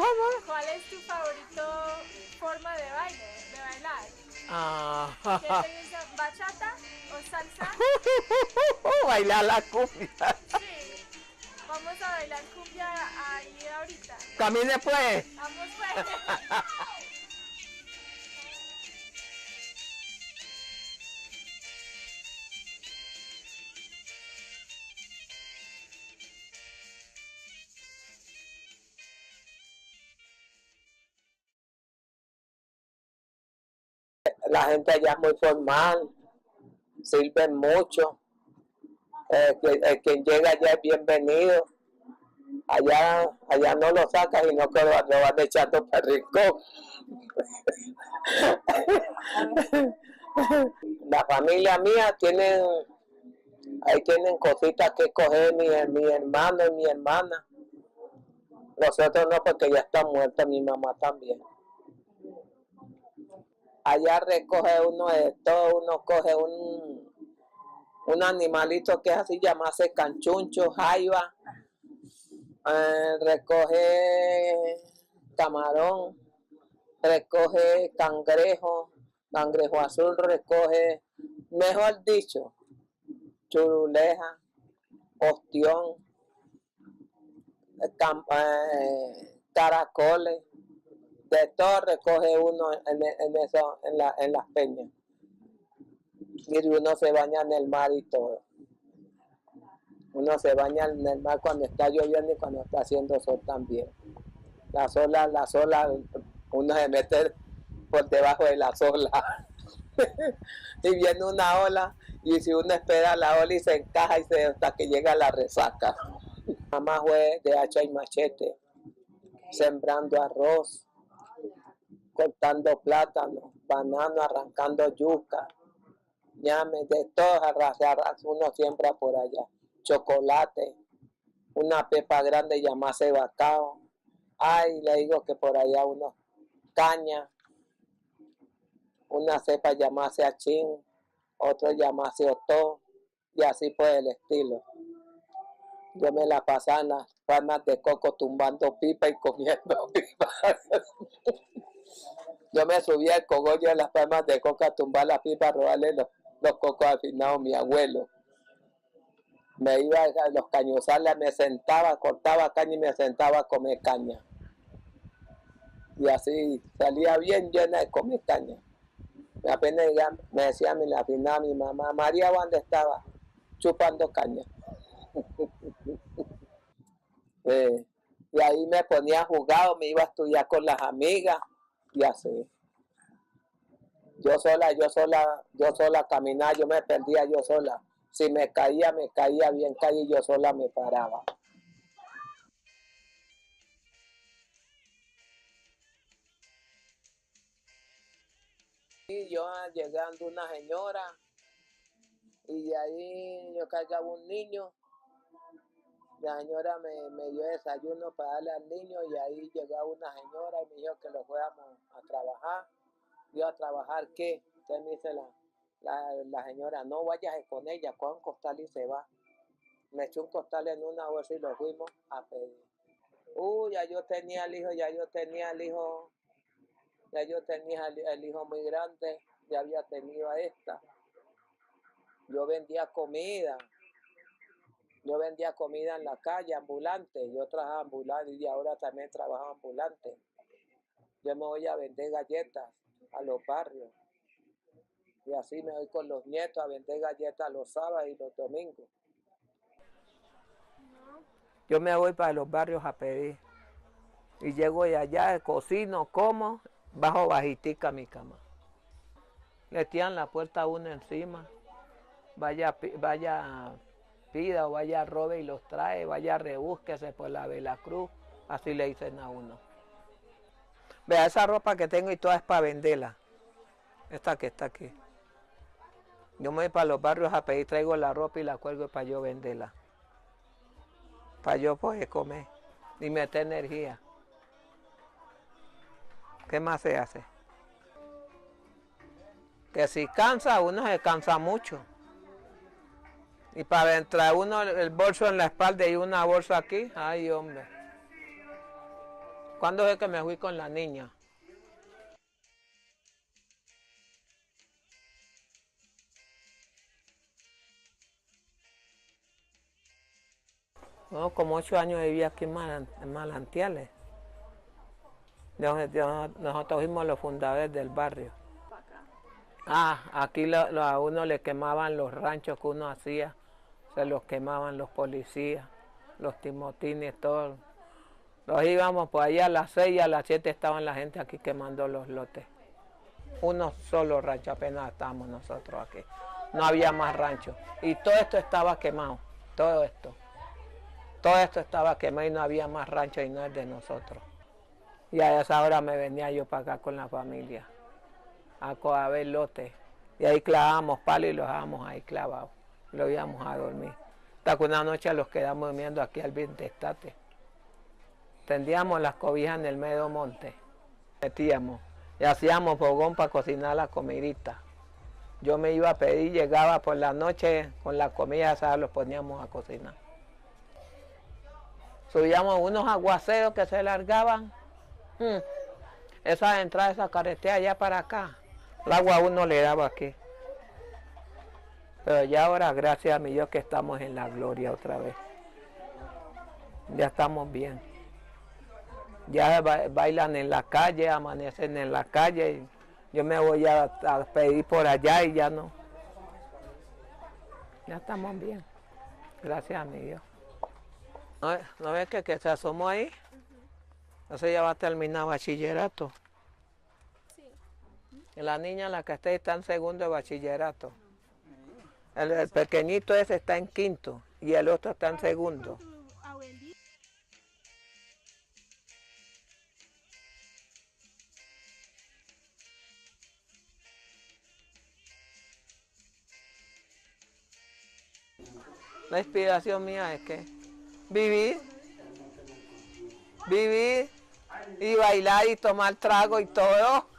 ¿Cómo? ¿Cuál es tu favorito forma de baile, de bailar? Ah, ¿Qué te gusta, bachata o salsa? bailar la cumbia. Sí. Vamos a bailar cumbia ahí ahorita. Camine pues. Vamos pues. La gente allá es muy formal, sirven mucho. Quien llega allá es bienvenido. Allá no lo sacas y no que lo van echando para el rincón. La familia mía ahí tienen cositas que coger mi hermano y mi hermana. Nosotros no, porque ya está muerta mi mamá también. Allá recoge uno de todo, uno coge un animalito que es así, llamarse canchuncho, jaiba, recoge camarón, recoge cangrejo, cangrejo azul, recoge, mejor dicho, churuleja, ostión, caracoles, de todo recoge uno en las peñas. Y uno se baña en el mar y todo. Uno se baña en el mar cuando está lloviendo y cuando está haciendo sol también. Las olas, uno se mete por debajo de las olas. Y viene una ola, y si uno espera la ola y se encaja hasta que llega la resaca. Mamá fue de hacha y machete, sembrando arroz, cortando plátano, banano, arrancando yuca, ñame, de todo uno siembra por allá. Chocolate, una pepa grande llamase bacao. Ay, le digo que por allá unos caña, una cepa llamase achín, otro llamase otó, y así por el estilo. Yo me la pasaba en las palmas de coco tumbando pipa y comiendo pipa. Yo me subía al cogollo de las palmas de coco a tumbar la pipa, a robarle los cocos afinados a mi abuelo. Me iba a los cañuzales, me sentaba, cortaba caña y me sentaba a comer caña. Y así salía bien llena de comer caña. Apenas me decía la afinada mi mamá, María, ¿dónde estaba? Chupando caña. Y ahí me ponía jugado, me iba a estudiar con las amigas y así. Yo sola caminar, yo me perdía yo sola. Si me caía bien caí, yo sola me paraba. Y yo llegando una señora, y de ahí yo cargaba un niño. La señora me dio desayuno para darle al niño, y ahí llegaba una señora y me dijo que lo fuéramos a trabajar. Yo, ¿a trabajar qué? Entonces me dice la señora, no vayas con ella, coge un costal y se va. Me echó un costal en una bolsa y lo fuimos a pedir. Ya yo tenía el hijo, ya yo tenía el hijo muy grande, ya había tenido a esta. Yo vendía comida en la calle, ambulante. Yo trabajaba ambulante y ahora también trabajo ambulante. Yo me voy a vender galletas a los barrios. Y así me voy con los nietos a vender galletas los sábados y los domingos. Yo me voy para los barrios a pedir. Y llego de allá, cocino, como, bajo bajitica mi cama. Le tiran la puerta a uno encima. Vaya, pida o vaya robe y los trae, vaya rebúsquese por la Veracruz. Así le dicen a uno. Vea, esa ropa que tengo y toda es para venderla. Esta que está aquí. Yo me voy para los barrios a pedir, traigo la ropa y la cuelgo para yo venderla. Para yo poder comer y meter energía. ¿Qué más se hace? Que si cansa, uno se cansa mucho. Y para entrar uno el bolso en la espalda y una bolsa aquí, ay hombre. ¿Cuándo es que me fui con la niña? No, como 8 años viví aquí en Manantiales. Nosotros fuimos los fundadores del barrio. Aquí a uno le quemaban los ranchos que uno hacía, se los quemaban los policías, los timotines, todos. Los íbamos por allá a las 6 y a las 7 estaban la gente aquí quemando los lotes. Uno solo rancho, apenas estábamos nosotros aquí. No había más ranchos. Y todo esto estaba quemado, todo esto. Todo esto estaba quemado y no había más ranchos y no es de nosotros. Y a esa hora me venía yo para acá con la familia, a ver lotes. Y ahí clavábamos palos y los dejábamos ahí clavados. Lo íbamos a dormir. Hasta que una noche los quedamos durmiendo aquí al Vintestate. Tendíamos las cobijas en el medio monte. Metíamos y hacíamos fogón para cocinar la comidita. Yo me iba a pedir, llegaba por la noche con la comida, ¿sabes? Los poníamos a cocinar. Subíamos unos aguaceros que se largaban. Esas entradas, esa carretera allá para acá. El agua a uno le daba aquí. Pero ya ahora, gracias a mi Dios, que estamos en la gloria otra vez. Ya estamos bien. Ya bailan en la calle, amanecen en la calle. Yo me voy a pedir por allá y ya no. Ya estamos bien. Gracias a mi Dios. ¿No ves que se asomó ahí? Entonces ya va a terminar bachillerato. Sí. Y la niña, la que está en segundo de bachillerato. El pequeñito ese está en quinto y el otro está en segundo. La inspiración mía es que vivir y bailar y tomar trago y todo.